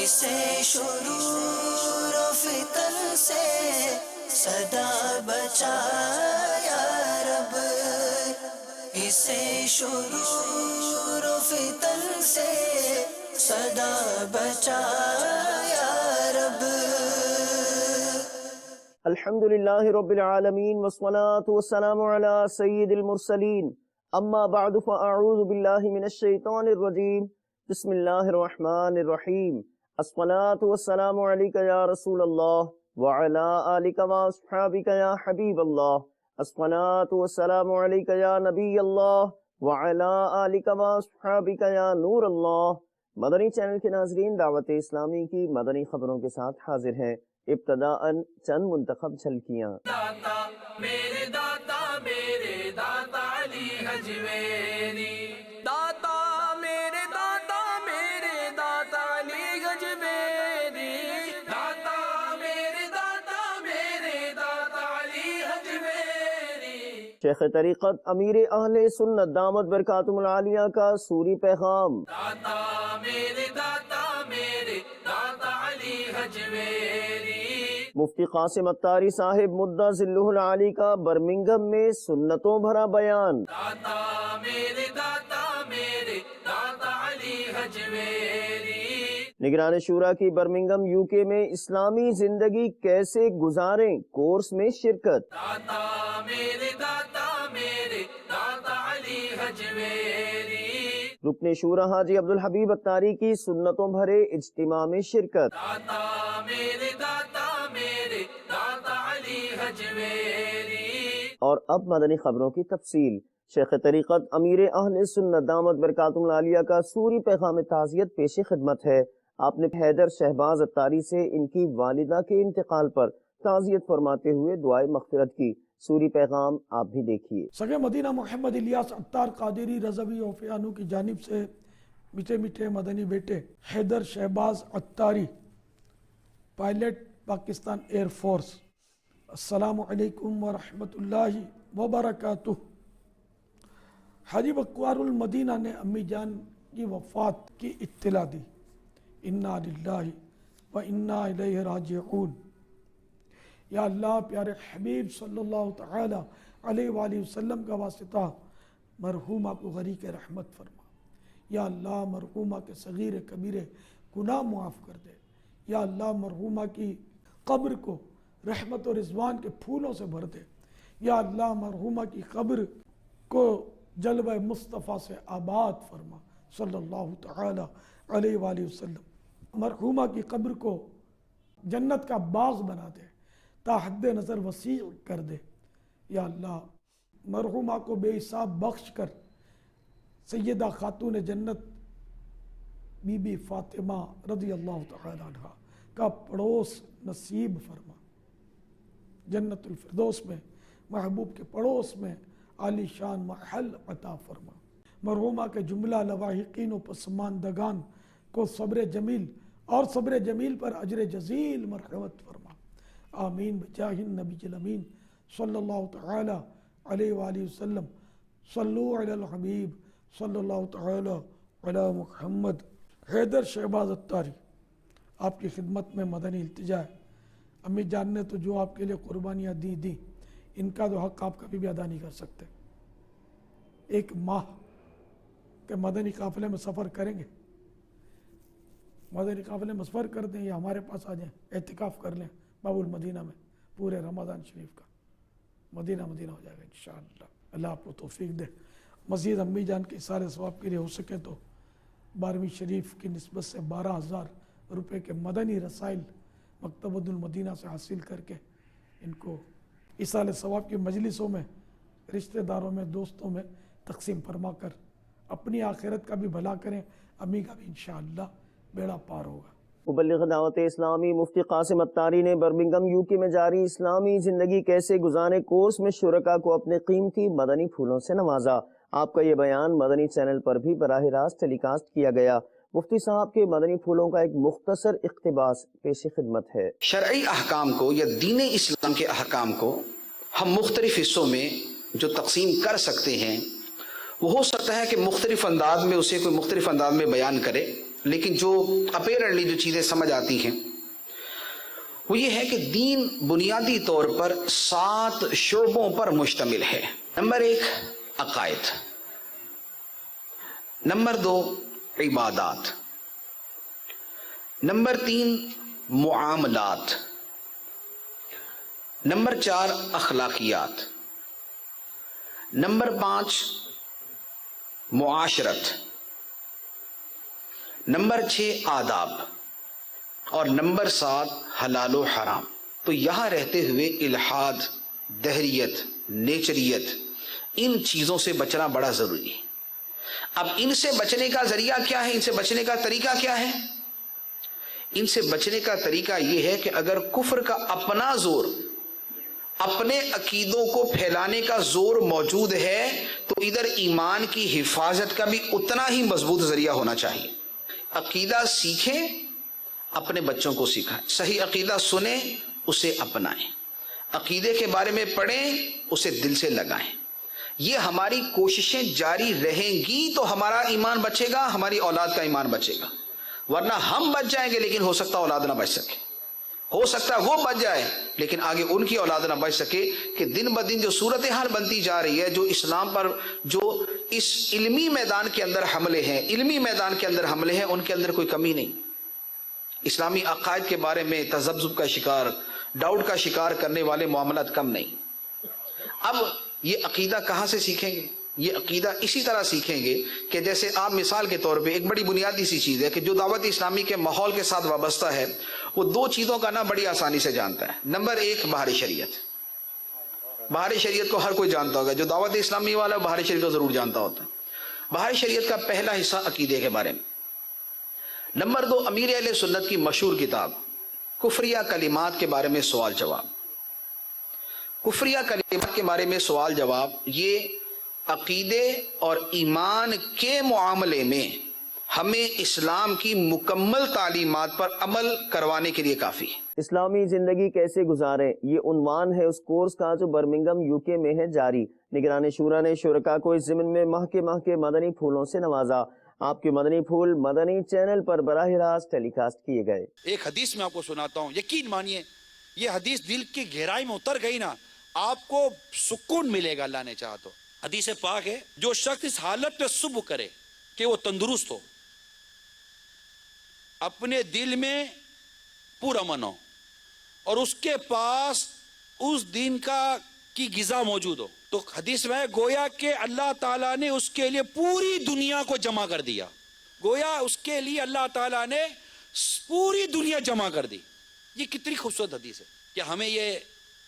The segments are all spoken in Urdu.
اسے شرور و فتن سے صدا بچا یا رب، اسے شرور و فتن سے صدا بچا یا رب۔ الحمدللہ رب العالمین والصلاة والسلام علی سید المرسلین، اما بعد فاعوذ باللہ من الشیطان الرجیم، بسم اللہ الرحمن الرحیم۔ الصلاة والسلام علیک یا رسول اللہ وعلی آلک واصحابک یا حبیب اللہ، الصلاة والسلام علیک یا نبی اللہ وعلی آلک واصحابک یا نور اللہ۔ مدنی چینل کے ناظرین، دعوت اسلامی کی مدنی خبروں کے ساتھ حاضر ہیں۔ ابتداءً چند منتخب جھلکیاں۔ داتا میرے داتا میرے داتا علی حجویری، داتا میرے داتا میرے داتا علی حجویری، داتا میرے داتا میرے داتا علی حجویری۔ شیخ طریقت امیر اہل سنت دامت برکاتہم العالیہ کا سوری پیغام۔ داتا میرے داتا میرے داتا علی حجویری۔ مفتی قاسم اتاری صاحب مدہ ذلہ العالی کا برمنگھم میں سنتوں بھرا بیان۔ داتا میرے داتا میرے داتا علی حجویری۔ نگران شورا کی برمنگھم یو کے میں اسلامی زندگی کیسے گزاریں کورس میں شرکت۔ داتا میرے داتا میرے داتا علی حجویری۔ رکن شورا حاجی عبدالحبیب اتاری کی سنتوں بھرے اجتماع میں شرکت۔ داتا میرے داتا میرے داتا علی حجویری۔ اور اب مدنی خبروں کی تفصیل۔ شیخ طریقت امیر اہل سنت دامت برکاتہم العالیہ کا سوری پیغام تعزیت پیش خدمت ہے۔ آپ نے حیدر شہباز اتاری سے ان کی والدہ کے انتقال پر تعزیت فرماتے ہوئے دعائے مغفرت کی۔ سوری پیغام آپ بھی دیکھیے۔ سگے مدینہ محمد الیاس اتار قادری رضوی اوفیانو کی جانب سے میٹھے میٹھے مدنی بیٹے حیدر شہباز اتاری، پائلٹ پاکستان ایئر فورس، السلام علیکم ورحمۃ اللہ وبرکاتہ۔ حاجی بکوار المدینہ نے امی جان کی وفات کی اطلاع دی۔ انا للہ و انا الیہ راجعون۔ یا اللہ پیارے حبیب صلی اللہ تعالی علیہ وآلہ وسلم کا واسطہ مرحومہ کو غریق رحمت فرما۔ یا اللہ مرحومہ کے صغیر کبیر گناہ معاف کر دے۔ یا اللہ مرحومہ کی قبر کو رحمت و رضوان کے پھولوں سے بھر دے۔ یا اللہ مرحومہ کی قبر کو جلوہ مصطفیٰ سے آباد فرما صلی اللہ تعالی علیہ وآلہ وسلم۔ مرحومہ کی قبر کو جنت کا باغ بنا دے، تا حد نظر وسیع کر دے۔ یا اللہ مرحومہ کو بے حساب بخش کر سیدہ خاتون جنت بی بی فاطمہ رضی اللہ تعالی عنہ کا پڑوس نصیب فرما۔ جنت الفردوس میں محبوب کے پڑوس میں عالی شان محل عطا فرما۔ مرحومہ کے جملہ لواحقین و پسماندگان کو صبر جمیل اور صبر جمیل پر اجر جزیل مرحمت فرما۔ آمین بجاہ النبی الامین صلی اللہ تعالی علیہ وآلہ وسلم۔ صلو علی الحبیب صلی اللہ تعالی علی محمد۔ حیدر شہباز اتاری، آپ کی خدمت میں مدنی التجا ہے۔ امی جان نے تو جو آپ کے لیے قربانیاں دی ان کا تو حق آپ کبھی بھی ادا نہیں کر سکتے۔ ایک ماہ کے مدنی قافلے میں سفر کریں گے، مدنی قافلے میں سفر کر دیں یا ہمارے پاس آ جائیں، اعتکاف کر لیں باب المدینہ میں پورے رمضان شریف کا، مدینہ مدینہ ہو جائے گا انشاءاللہ۔ اللہ آپ کو توفیق دے۔ مزید امی جان کے سارے ثواب کے لیے ہو سکے تو 12ویں شریف کی نسبت سے 12,000 روپے کے مدنی رسائل مکتبۃ المدینہ سے حاصل کر کے ان کو ایصال ثواب کی مجلسوں میں، رشتہ داروں میں، دوستوں میں تقسیم فرما کر اپنی آخرت کا بھی بھلا کریں، امی کا بھی انشاءاللہ بیڑا پار ہوگا۔ مبلغ دعوت اسلامی مفتی قاسم اتاری نے برمنگھم یو کے میں جاری اسلامی زندگی کیسے گزارے کورس میں شرکاء کو اپنے قیمتی مدنی پھولوں سے نوازا۔ آپ کا یہ بیان مدنی چینل پر بھی براہ راست ٹیلی کاسٹ کیا گیا۔ مفتی صاحب کے مدنی پھولوں کا ایک مختصر اقتباس پیش خدمت ہے۔ شرعی احکام کو یا دین اسلام کے احکام کو ہم مختلف حصوں میں جو تقسیم کر سکتے ہیں، وہ ہو سکتا ہے کہ مختلف انداز میں اسے کوئی مختلف انداز میں بیان کرے، لیکن جو اپیرنٹلی جو چیزیں سمجھ آتی ہیں وہ یہ ہے کہ دین بنیادی طور پر 7 شعبوں پر مشتمل ہے. نمبر 1 عقائد، نمبر 2 عبادات، نمبر 3 معاملات، نمبر 4 اخلاقیات، نمبر 5 معاشرت، نمبر 6 آداب، اور نمبر 7 حلال و حرام. تو یہاں رہتے ہوئے الحاد، دہریت، نیچریت، ان چیزوں سے بچنا بڑا ضروری ہے. اب ان سے بچنے کا ذریعہ کیا ہے؟ ان سے بچنے کا طریقہ کیا ہے؟ ان سے بچنے کا طریقہ یہ ہے کہ اگر کفر کا اپنا زور، اپنے عقیدوں کو پھیلانے کا زور موجود ہے تو ادھر ایمان کی حفاظت کا بھی اتنا ہی مضبوط ذریعہ ہونا چاہیے. عقیدہ سیکھیں، اپنے بچوں کو سکھائیں. صحیح عقیدہ سنیں، اسے اپنائیں. عقیدے کے بارے میں پڑھیں، اسے دل سے لگائیں. یہ ہماری کوششیں جاری رہیں گی تو ہمارا ایمان بچے گا، ہماری اولاد کا ایمان بچے گا. ورنہ ہم بچ جائیں گے لیکن ہو سکتا اولاد نہ بچ سکے. ہو سکتا ہے وہ بچ جائے لیکن آگے ان کی اولاد نہ بچ سکے. کہ دن بدن جو صورتحال بنتی جا رہی ہے، جو اسلام پر جو اس علمی میدان کے اندر حملے ہیں، ان کے اندر کوئی کمی نہیں. اسلامی عقائد کے بارے میں تذبذب کا شکار، ڈاؤٹ کا شکار کرنے والے معاملات کم نہیں. اب یہ عقیدہ کہاں سے سیکھیں گے؟ یہ عقیدہ اسی طرح سیکھیں گے کہ جیسے آپ مثال کے طور پہ ایک بڑی بنیادی سی چیز ہے کہ جو دعوت اسلامی کے ماحول کے ساتھ وابستہ ہے وہ 2 چیزوں کا بڑی آسانی سے جانتا ہے. نمبر 1 بہار شریعت. بہار شریعت کو ہر کوئی جانتا ہوگا. جو دعوت اسلامی والا ہے بہار شریعت کو ضرور جانتا ہوتا ہے. بہار شریعت کا پہلا حصہ عقیدے کے بارے میں. نمبر 2 امیر اہل سنت کی مشہور کتاب کفریہ کلمات کے بارے میں سوال جواب. کفریہ کلمات کے بارے میں سوال جواب یہ عقیدے اور ایمان کے معاملے میں ہمیں اسلام کی مکمل تعلیمات پر عمل کروانے کے لیے کافی ہے. اسلامی زندگی کیسے گزاریں، یہ عنوان ہے اس کورس کا جو برمنگم UK میں ہے جاری. نگران شورا نے شرکاء کو اس ضمن میں ماہ کے مدنی پھولوں سے نوازا. آپ کے مدنی پھول مدنی چینل پر براہ راست ٹیلی کاسٹ کیے گئے. ایک حدیث میں آپ کو سناتا ہوں، یقین مانیے یہ حدیث دل کی گہرائی میں اتر گئی نا، آپ کو سکون ملے گا اللہ نے چاہا تو. حدیث پاک ہے، جو شخص اس حالت میں صبح کرے کہ وہ تندرست ہو، اپنے دل میں پورا امن ہو، اور اس کے پاس اس دن کی غذا موجود ہو، تو حدیث میں گویا کہ اللہ تعالیٰ نے اس کے لیے پوری دنیا کو جمع کر دیا. گویا اس کے لیے اللہ تعالیٰ نے پوری دنیا جمع کر دی. یہ کتنی خوبصورت حدیث ہے کہ ہمیں یہ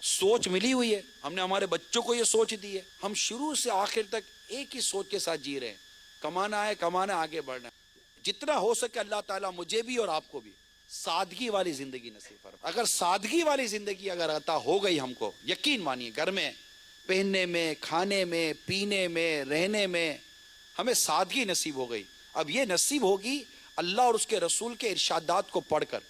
سوچ ملی ہوئی ہے، ہم نے ہمارے بچوں کو یہ سوچ دی ہے. ہم شروع سے آخر تک ایک ہی سوچ کے ساتھ جی رہے ہیں، کمانا ہے، آگے بڑھنا ہے. جتنا ہو سکے اللہ تعالیٰ مجھے بھی اور آپ کو بھی سادگی والی زندگی نصیب فرمائے. اگر سادگی والی زندگی اگر عطا ہو گئی ہم کو، یقین مانیے گھر میں پہننے میں، کھانے میں، پینے میں، رہنے میں ہمیں سادگی نصیب ہو گئی. اب یہ نصیب ہوگی اللہ اور اس کے رسول کے ارشادات کو پڑھ کر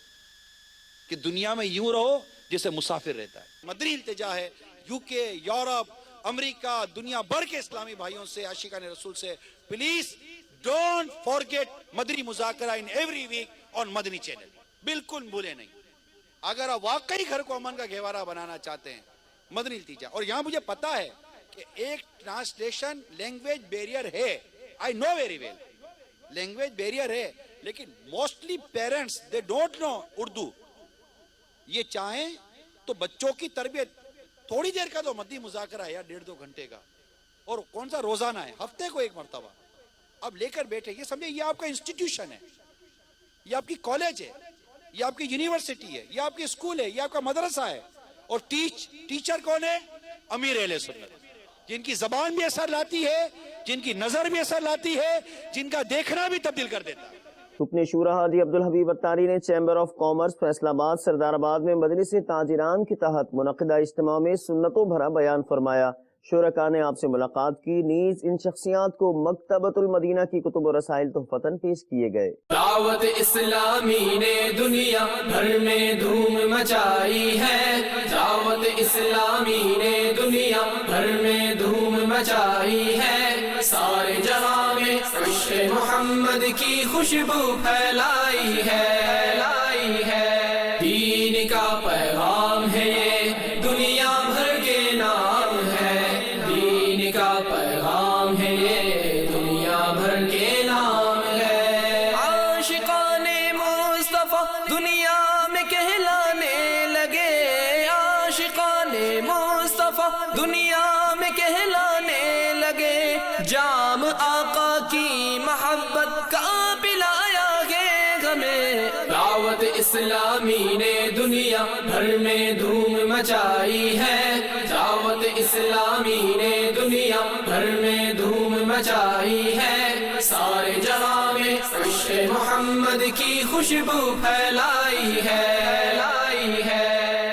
کہ دنیا میں یوں رہو جیسے مسافر رہتا ہے. مدنی التجا ہے UK، یورپ، امریکہ، دنیا بھر کے اسلامی بھائیوں سے، عاشقان رسول سے، please don't forget Madani مذاکرہ in every week on Madani channel. بالکل بھولے نہیں. اگر آپ واقعی گھر کو امن کا گہوارہ بنانا چاہتے ہیں، مدنی التجا. اور یہاں مجھے پتا ہے کہ ایک ٹرانسلیشن لینگویج بیریئر ہے، I know very well language barrier ہے، لیکن mostly parents they don't know Urdu. یہ چاہیں تو بچوں کی تربیت تھوڑی دیر کا تو مدنی مذاکرہ ہے یا 1.5-2 گھنٹے کا، اور کون سا روزانہ ہے، ہفتے کو ایک مرتبہ اب لے کر بیٹھے. یہ سمجھے یہ آپ کا انسٹیٹیوشن ہے، یہ آپ کی کالج ہے، یہ آپ کی یونیورسٹی ہے، یہ آپ کی اسکول ہے، یہ آپ کا مدرسہ ہے. اور ٹیچر کون ہے؟ امیر اہل سنت، جن کی زبان بھی اثر لاتی ہے، جن کی نظر بھی اثر لاتی ہے، جن کا دیکھنا بھی تبدیل کر دیتا ہے. رکن شورا حاجی عبدالحبیب اتاری نے چیمبر آف کامرس فیصل آباد سردار آباد میں مجلس تاجران کے تحت منعقدہ اجتماع میں سنتوں بھرا بیان فرمایا. شرکاء نے آپ سے ملاقات کی، نیز ان شخصیات کو مکتبۃ المدینہ کی کتب و رسائل تحفتاً پیش کیے گئے. دعوت اسلامی نے دنیا بھر میں دھوم مچائی ہے، دعوت اسلامی نے دنیا بھر میں دھوم مچائی ہے. سارے جہاں میں عشق محمد کی خوشبو پھیلائی ہے دین کا پیغام ہے یہ دنیا بھر کے نام ہے دین کا پیغام ہے یہ دنیا بھر کے نام ہے عاشقان مصطفیٰ دنیا میں کہلانے لگے عاشقان مصطفیٰ دنیا میں کہلانے لگے جام آقا کی محبت کا پلایا گے ہمیں دعوت اسلامی نے دنیا بھر میں دھوم مچائی ہے دعوت اسلامی نے دنیا بھر میں دھوم مچائی ہے سارے جہاں میں عشق محمد کی خوشبو پھیلائی ہے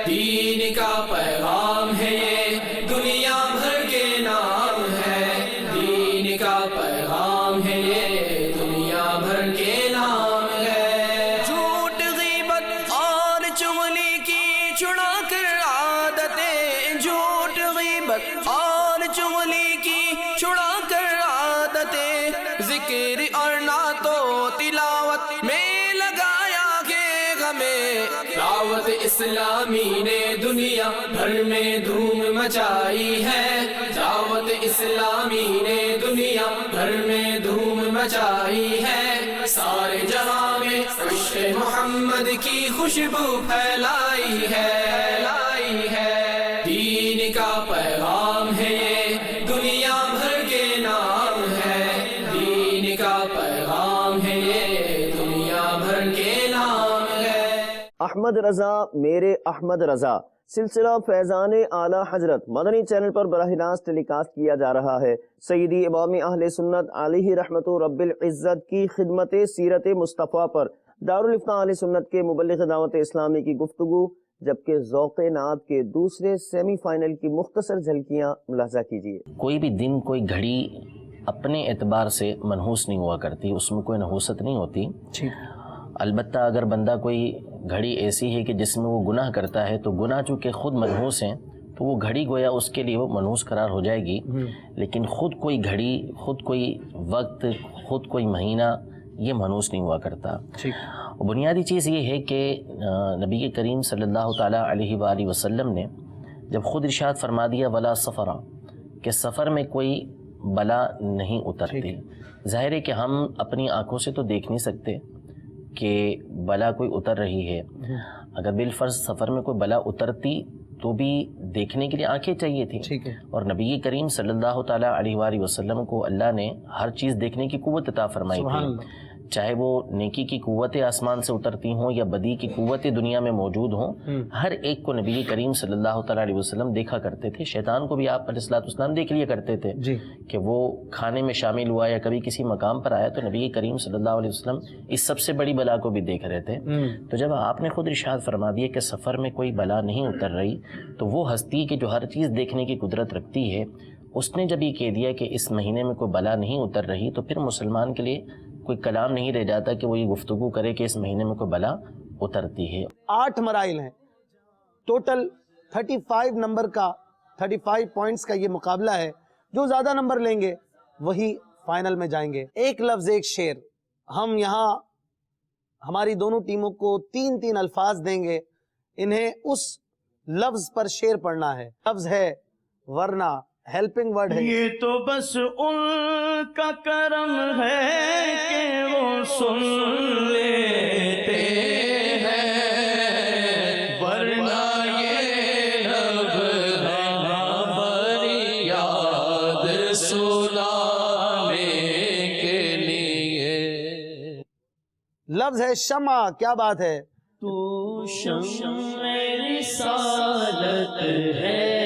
دین کا پیغام ہے یہ دنیا بھر کے نام ہے دین کا پیغام ہے یہ دنیا بھر کے نام ہے جھوٹ غیبت اور چغلی کی چھڑا کر عادتیں جھوٹ غیبت اور چغلی کی چھڑا کر عادتیں ذکر اور نعت و تلاوت میں لگایا گے ہمیں دعوت اسلامی نے دنیا بھر میں دھوم مچائی ہے دعوت اسلامی نے دنیا بھر میں دھوم مچائی ہے سارے جہاں میں عشق محمد کی خوشبو پھیلائی ہے دین کا پیغام ہے یہ دنیا بھر کے نام ہے دین کا پیغام ہے یہ دنیا بھر کے نام ہے احمد رضا میرے احمد رضا سلسلہ فیضان اعلیٰ حضرت مدنی چینل پر براہ راست ٹیلی کاسٹ کیا جا رہا ہے سیدی امام اہل سنت علیہ رحمت رب العزت کی خدمت سیرت مصطفیٰ پر دارالفتاح اہل سنت کے مبلغ دعوت اسلامی کی گفتگو جبکہ ذوق نعت کے دوسرے سیمی فائنل کی مختصر جھلکیاں ملاحظہ کیجیے کوئی بھی دن کوئی گھڑی اپنے اعتبار سے منحوس نہیں ہوا کرتی اس میں کوئی نحوست نہیں ہوتی البتہ اگر بندہ کوئی گھڑی ایسی ہے کہ جس میں وہ گناہ کرتا ہے تو گناہ چونکہ خود منحوس ہیں تو وہ گھڑی گویا اس کے لیے وہ منحوس قرار ہو جائے گی لیکن خود کوئی گھڑی خود کوئی وقت خود کوئی مہینہ یہ منحوس نہیں ہوا کرتا بنیادی چیز یہ ہے کہ نبی کریم صلی اللہ تعالیٰ علیہ وآلہ وسلم نے جب خود ارشاد فرما دیا ولا سفرا کہ سفر میں کوئی بلا نہیں اترتی ظاہر ہے کہ ہم اپنی آنکھوں سے تو دیکھ نہیں سکتے کہ بلا کوئی اتر رہی ہے اگر بالفرض سفر میں کوئی بلا اترتی تو بھی دیکھنے کے لیے آنکھیں چاہیے تھی اور نبی کریم صلی اللہ تعالیٰ علیہ وآلہ وسلم کو اللہ نے ہر چیز دیکھنے کی قوت عطا فرمائی تھی چاہے وہ نیکی کی قوتیں آسمان سے اترتی ہوں یا بدی کی قوتیں دنیا میں موجود ہوں ہر ایک کو نبی کریم صلی اللہ تعالیٰ علیہ وسلم دیکھا کرتے تھے شیطان کو بھی آپ علیہ السلام دیکھ لیا کرتے تھے کہ وہ کھانے میں شامل ہوا یا کبھی کسی مقام پر آیا تو نبی کریم صلی اللہ علیہ وسلم اس سب سے بڑی بلا کو بھی دیکھ رہے تھے تو جب آپ نے خود ارشاد فرما دیا کہ سفر میں کوئی بلا نہیں اتر رہی تو وہ ہستی کہ جو ہر چیز دیکھنے کی قدرت رکھتی ہے اس نے جب یہ کہہ دیا کہ اس مہینے میں کوئی بلا نہیں اتر رہی تو پھر مسلمان کے لیے کوئی کلام نہیں رہ جاتا کہ وہ یہ گفتگو کرے کہ اس مہینے میں کوئی بلا اترتی ہے 8 مراحل ہیں ٹوٹل 35 نمبر کا 35 پوائنٹس کا یہ مقابلہ ہے جو زیادہ نمبر لیں گے وہی فائنل میں جائیں گے ایک لفظ ایک شعر ہم یہاں ہماری دونوں ٹیموں کو 3 الفاظ دیں گے انہیں اس لفظ پر شعر پڑھنا ہے لفظ ہے ورنہ ہیلپنگ ورڈ ہے یہ تو بس ان کا کرم ہے کہ وہ سن لیتے ہیں ورنہ یہ لب فریاد سنانے کے لیے لفظ ہے شمع کیا بات ہے تو شمع رسالت ہے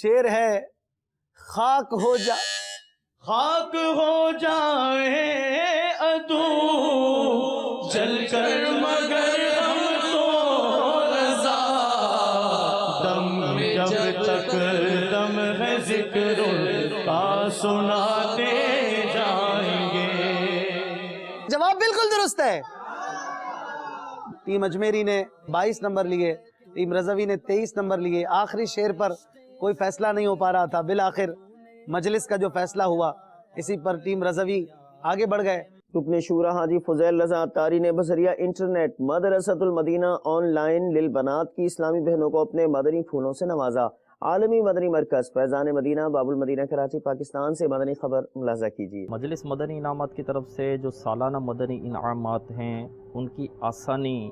شعر ہے خاک ہو جائے عدو جل کر مگر ہم تو رضا دم جب تک دم ہے ذکر کا سناتے جائیں گے جواب بالکل درست ہے ٹیم اجمیری نے 22 نمبر لیے، ٹیم رضوی نے 23 نمبر لیے۔ آخری شعر پر کوئی فیصلہ نہیں ہو پا رہا تھا، بالآخر مجلس کا جو فیصلہ ہوا اسی پر ٹیم رضوی آگے بڑھ گئے۔ رکن شورا حاجی فضیل رضا عطاری نے بذریعہ انٹرنیٹ مدرسۃ المدینہ آن لائن للبنات کی اسلامی بہنوں کو اپنے مدنی پھولوں سے نوازا۔ عالمی مدنی مرکز فیضان مدینہ باب المدینہ کراچی پاکستان سے مدنی خبر ملاحظہ کیجیے۔ مجلس مدنی انعامات کی طرف سے جو سالانہ مدنی انعامات ہیں ان کی آسانی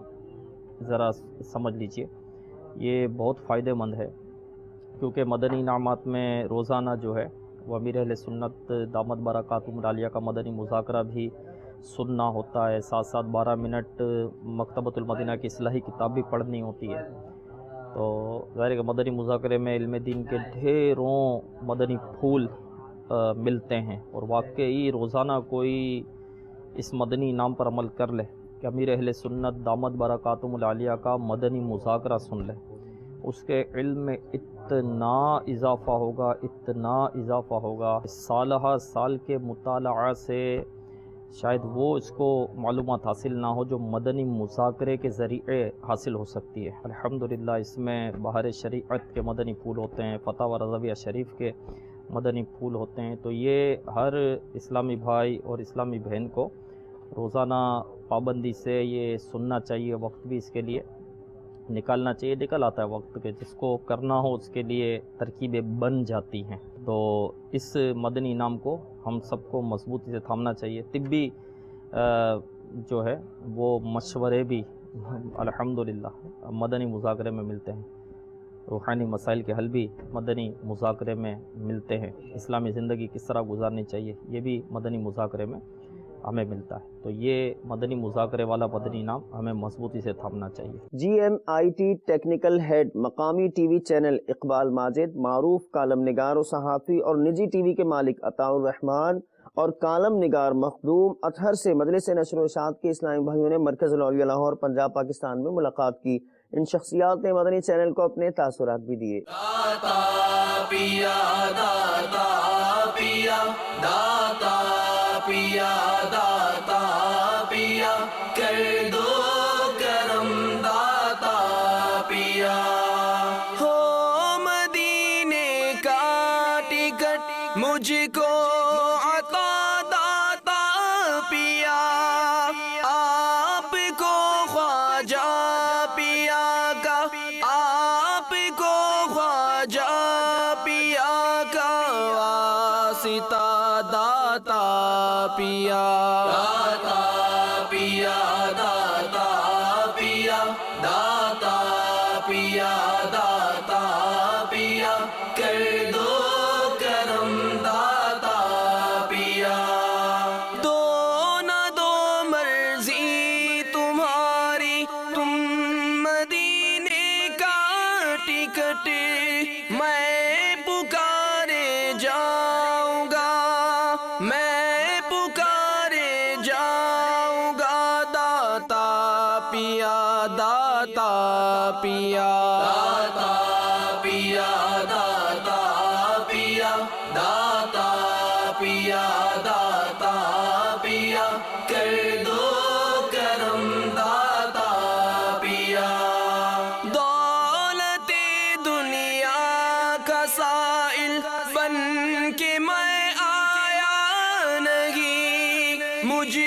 ذرا سمجھ لیجئے، یہ بہت فائدہ مند ہے، کیونکہ مدنی انعامات میں روزانہ جو ہے وہ امیر اہل سنت دامت برکاتہم العالیہ کا مدنی مذاکرہ بھی سننا ہوتا ہے، ساتھ ساتھ 12 منٹ مکتبۃ المدینہ کی اصلاحی کتاب بھی پڑھنی ہوتی ہے۔ تو ظاہر ہے کہ مدنی مذاکرے میں علم دین کے ڈھیروں مدنی پھول ملتے ہیں، اور واقعی روزانہ کوئی اس مدنی انعام پر عمل کر لے کہ امیر اہل سنت دامت برکاتہم العالیہ کا مدنی مذاکرہ سن لے، اس کے علم میں اتنا اضافہ ہوگا، اتنا اضافہ ہوگا، سالہ سال کے مطالعہ سے شاید وہ اس کو معلومات حاصل نہ ہو جو مدنی مذاکرے کے ذریعے حاصل ہو سکتی ہے۔ الحمدللہ اس میں بہار شریعت کے مدنی پھول ہوتے ہیں، فتاوی رضویہ شریف کے مدنی پھول ہوتے ہیں، تو یہ ہر اسلامی بھائی اور اسلامی بہن کو روزانہ پابندی سے یہ سننا چاہیے، وقت بھی اس کے لیے نکالنا چاہیے، نکل آتا ہے وقت کہ جس کو کرنا ہو اس کے لیے ترکیبیں بن جاتی ہیں۔ تو اس مدنی انعام کو ہم سب کو مضبوطی سے تھامنا چاہیے۔ طبی جو ہے وہ مشورے بھی الحمدللہ مدنی مذاکرے میں ملتے ہیں، روحانی مسائل کے حل بھی مدنی مذاکرے میں ملتے ہیں، اسلامی زندگی کس طرح گزارنی چاہیے یہ بھی مدنی مذاکرے میں ہمیں ملتا ہے۔ تو یہ مدنی مذاکرے والا مدنی انعام ہمیں مضبوطی سے تھامنا چاہیے۔ G M I T technical head مقامی T V channel Iqbal Majid, معروف کالم نگار و صحافی اور نجی ٹی وی کے مالک عطاء الرحمن اور کالم نگار مخدوم اطہر سے مجلس نشر و اشاعت کے اسلامی بھائیوں نے مرکز الاولیاء لاہور پنجاب پاکستان میں ملاقات کی۔ ان شخصیات نے مدنی چینل کو اپنے تاثرات بھی دیے۔ داتا پیا داتا پیا داتا پیا داتا پیا کر دو کرم داتا پیا، ہو مدینے کا ٹکٹ مجھ کو عطا داتا پیا، آپ کو خواجہ پیا کا، آپ کو خواجہ پیا کا واسطہ داتا پیا، داتا پیا داتا پیا داتا پیا داتا پیا کر دو کرم داتا پیا، دو نہ دو مرضی تمہاری، تم مدینے کا ٹکٹ میں پکارے جاؤں گا، میں پکارے جاؤں گا، داتا پیا داتا پیا داتا پیا داتا پیا داتا پیا داتا پیا کر دو کرم داتا پیا، دولت دنیا کا سائل بن کے میں آیا نہیں، مجھ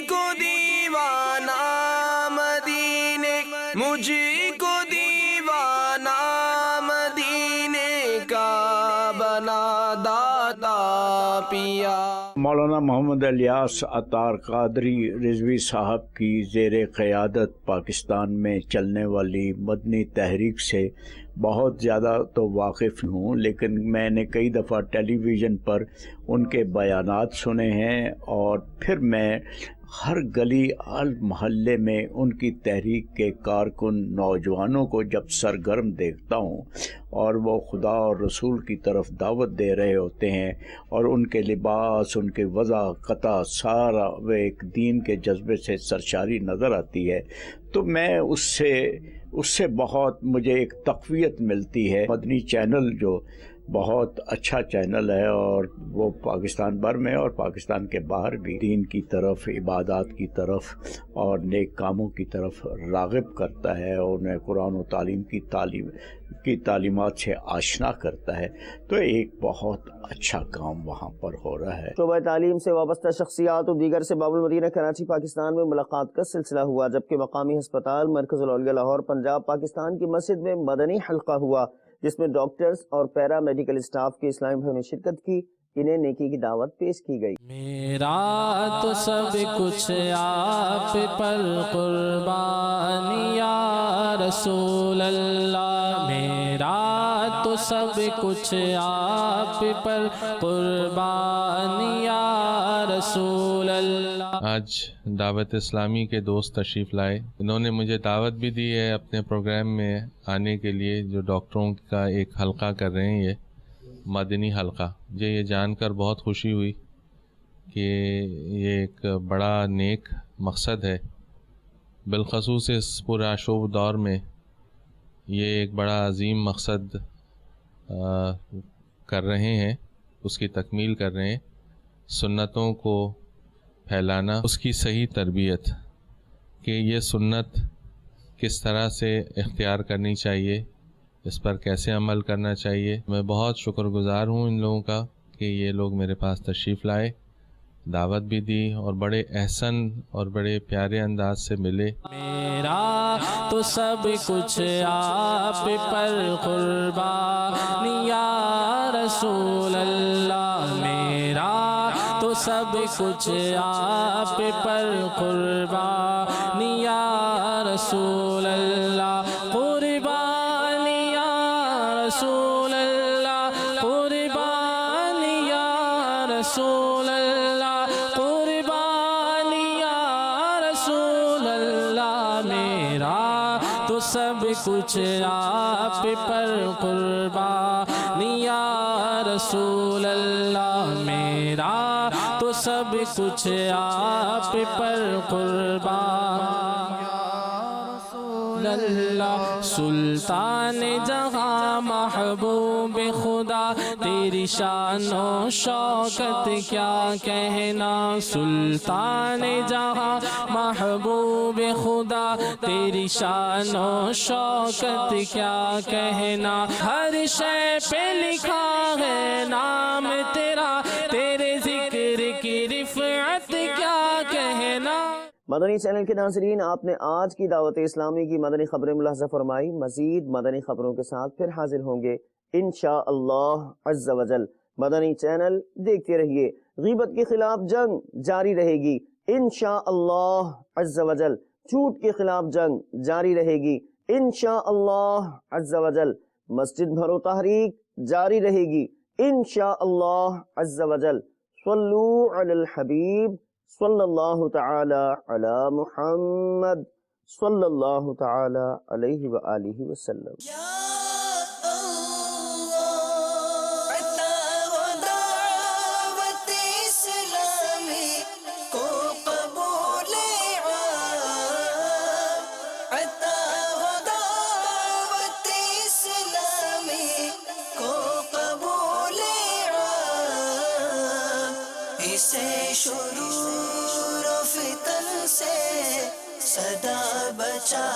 کو دیوانہ مدینے، مجھ کو دیوانہ مدینے کا بنا داتا پیا۔ مولانا محمد الیاس عطار قادری رضوی صاحب کی زیر قیادت پاکستان میں چلنے والی مدنی تحریک سے بہت زیادہ تو واقف ہوں، لیکن میں نے کئی دفعہ ٹیلی ویژن پر ان کے بیانات سنے ہیں، اور پھر میں ہر گلی ہر محلے میں ان کی تحریک کے کارکن نوجوانوں کو جب سرگرم دیکھتا ہوں اور وہ خدا اور رسول کی طرف دعوت دے رہے ہوتے ہیں، اور ان کے لباس، ان کے وضاحت سارا وہ ایک دین کے جذبے سے سرشاری نظر آتی ہے، تو میں اس سے بہت مجھے ایک تقویت ملتی ہے۔ مدنی چینل جو بہت اچھا چینل ہے، اور وہ پاکستان بھر میں اور پاکستان کے باہر بھی دین کی طرف، عبادات کی طرف اور نیک کاموں کی طرف راغب کرتا ہے، اور انہیں قرآن و تعلیم کی تعلیمات سے آشنا کرتا ہے. تو ایک بہت اچھا کام وہاں پر ہو رہا ہے. شعبہ تعلیم سے وابستہ شخصیات اور دیگر سے باب المدینہ کراچی پاکستان میں ملاقات کا سلسلہ ہوا، جبکہ مقامی ہسپتال مرکز الاولیاء لاہور پنجاب پاکستان کی مسجد میں مدنی حلقہ ہوا، جس میں ڈاکٹرز اور پیرا میڈیکل اسٹاف کے اسلامی بھائیوں نے شرکت کی. انہیں نیکی کی دعوت پیش کی گئی. میرا تو سب کچھ آپ پر قربان یا رسول اللہ، میرا تو سب کچھ آپ پر قربان یا رسول اللہ. آج دعوت اسلامی کے دوست تشریف لائے، انہوں نے مجھے دعوت بھی دی ہے اپنے پروگرام میں آنے کے لیے، جو ڈاکٹروں کا ایک حلقہ کر رہے ہیں، یہ مدنی حلقہ. مجھے یہ جان کر بہت خوشی ہوئی کہ یہ ایک بڑا نیک مقصد ہے، بالخصوص اس پرآشوب دور میں یہ ایک بڑا عظیم مقصد کر رہے ہیں، اس کی تکمیل کر رہے ہیں. سنتوں کو پھیلانا، اس کی صحیح تربیت کہ یہ سنت کس طرح سے اختیار کرنی چاہیے، اس پر کیسے عمل کرنا چاہیے. میں بہت شکر گزار ہوں ان لوگوں کا کہ یہ لوگ میرے پاس تشریف لائے، دعوت بھی دی اور بڑے احسن اور بڑے پیارے انداز سے ملے. میرا تو سب کچھ آپ پر قربان یا رسول اللہ، میرا تو سب کچھ آپ پر قربان یا رسول اللہ. قربان یا رسول اللہ، قربان یا رسول اللہ، قربان یا رسول اللہ. میرا تو سب کچھ آپ پر قربان یا رسول اللہ، میرا تو سب کچھ آپ پر قربان اللہ. سلطان جہاں محبوب خدا، تیری شان و شوکت کیا کہنا. سلطان جہاں محبوب خدا، تیری شان و شوکت کیا کہنا. ہر شے پہ لکھا ہے نام تیرا، تیرے ذکر کی رفعت کیا کہنا. مدنی چینل کے ناظرین، آپ نے آج کی دعوت اسلامی کی مدنی خبریں ملاحظہ فرمائی. مزید مدنی خبروں کے ساتھ پھر حاضر ہوں گے انشاءاللہ عز و جل. مدنی چینل دیکھتے رہیے. غیبت کے خلاف جنگ جاری رہے گی انشاءاللہ عز و جل. جھوٹ کے خلاف جنگ جاری رہے گی انشاءاللہ عز و جل. مسجد بھرو تحریک جاری رہے گی انشاءاللہ عز و جل. صلو علی الحبیب صلی اللہ تعالی علی محمد صلی اللہ تعالی علیہ وآلہ وسلم. شرور و فتن سے صدا بچا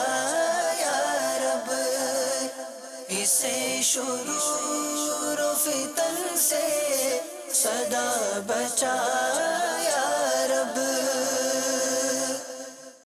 یا رب، اسے شرور و فتن سے صدا بچا